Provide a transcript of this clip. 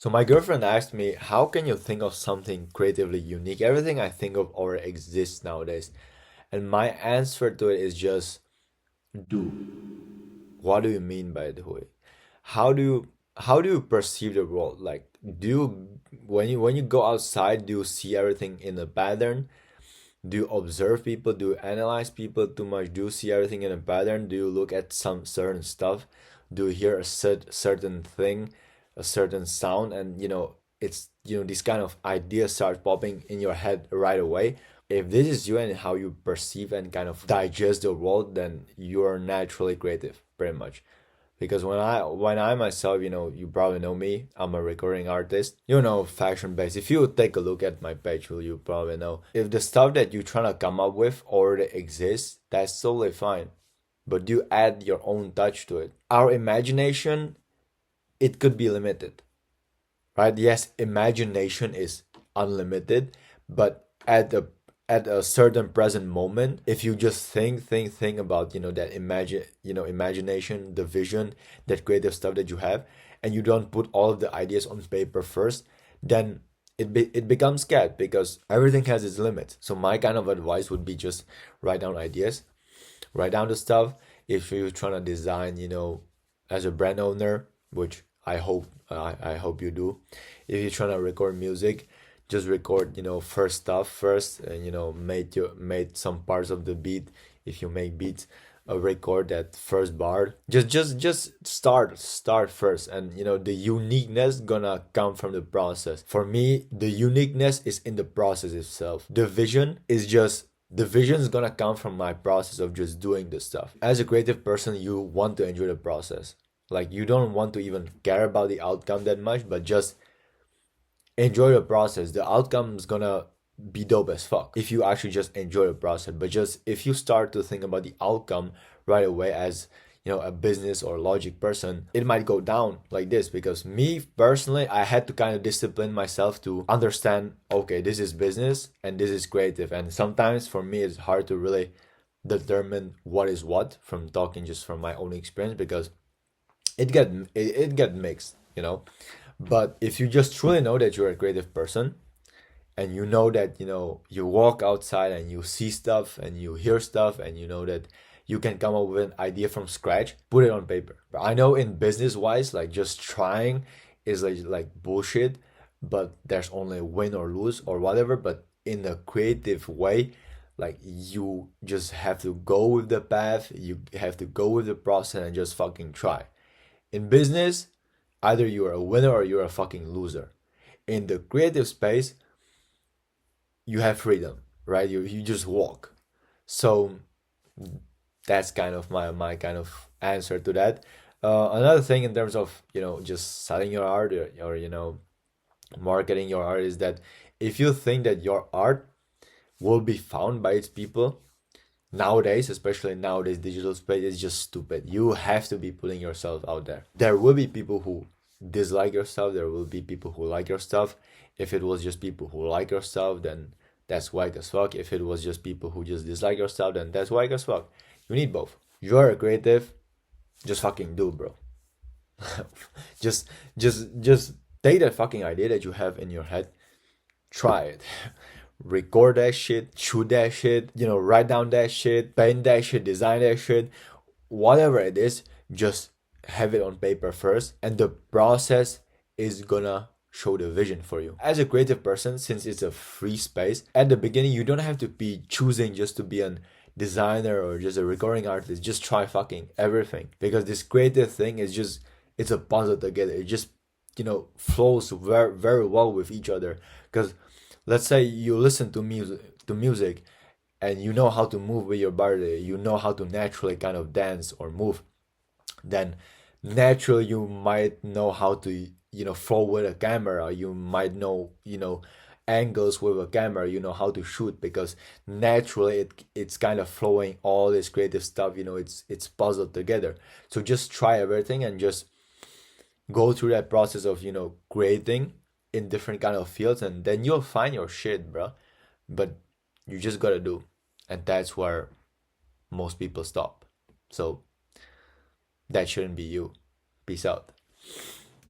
So my girlfriend asked me, how can you think of something creatively unique? Everything I think of already exists nowadays. And my answer to it is just do. What do you mean by do it? How do you how do you perceive the world? Like, do you when you go outside, do you see everything in a pattern? Do you observe people? Do you analyze people too much? Do you see everything in a pattern? Do you look at some certain stuff? Do you hear a certain thing, a certain sound, and it's these kind of ideas start popping in your head right away? If this is you and how you perceive and kind of digest the world, then you are naturally creative, pretty much. Because when I myself, you probably know me, I'm a recording artist, fashion based. If you take a look at my page, you probably know if the stuff that you're trying to come up with already exists, that's totally fine. But you add your own touch to it. Our imagination, it could be limited, right? Yes, imagination is unlimited, but at a certain present moment, if you just think about that imagination, the vision, that creative stuff that you have, and you don't put all of the ideas on paper first, then it becomes scared because everything has its limits. So my kind of advice would be just write down ideas, write down the stuff. If you're trying to design, as a brand owner, which I hope you do. If you're trying to record music, just record, first stuff first, and made some parts of the beat. If you make beats, record that first bar. Just start first, and the uniqueness gonna come from the process. For me, the uniqueness is in the process itself. The vision is gonna come from my process of just doing the stuff. As a creative person, you want to enjoy the process. Like, you don't want to even care about the outcome that much, but just enjoy the process. The outcome is gonna be dope as fuck if you actually just enjoy the process. But just if you start to think about the outcome right away as a business or logic person, it might go down like this. Because me personally, I had to kind of discipline myself to understand, okay, this is business and this is creative. And sometimes for me, it's hard to really determine what is what from talking just from my own experience, because it get mixed. But if you just truly know that you're a creative person, and you know that you walk outside and you see stuff and you hear stuff, and you know that you can come up with an idea from scratch, put it on paper. I know in business wise, like, just trying is like bullshit, but there's only win or lose or whatever. But in a creative way, like, you just have to go with the path, you have to go with the process and just fucking try. In business, either you're a winner or you're a fucking loser. In the creative space, you have freedom, right? You just walk. So that's kind of my kind of answer to that. Another thing in terms of just selling your art, or marketing your art, is that if you think that your art will be found by its people, nowadays, especially nowadays, digital space is just stupid. You have to be putting yourself out there. There will be people who dislike your stuff, there will be people who like your stuff. If it was just people who like your stuff, then that's whack as fuck. If it was just people who just dislike your stuff, then that's whack as fuck. You need both. You're a creative, just fucking do, bro. just take that fucking idea that you have in your head, try it. Record that shit, shoot that shit, write down that shit, paint that shit, design that shit, whatever it is. Just have it on paper first, and the process is gonna show the vision for you. As a creative person, since it's a free space, at the beginning you don't have to be choosing just to be a designer or just a recording artist. Just try fucking everything, because this creative thing is just, it's a puzzle together. It just flows very very well with each other. Because let's say you listen to music, and you know how to move with your body, you know how to naturally kind of dance or move, then naturally you might know how to flow with a camera. You might know angles with a camera. You know how to shoot, because naturally it's kind of flowing, all this creative stuff. It's puzzled together. So just try everything and just go through that process of creating in different kind of fields, and then you'll find your shit, bro. But you just gotta do, and that's where most people stop. So that shouldn't be you. Peace out.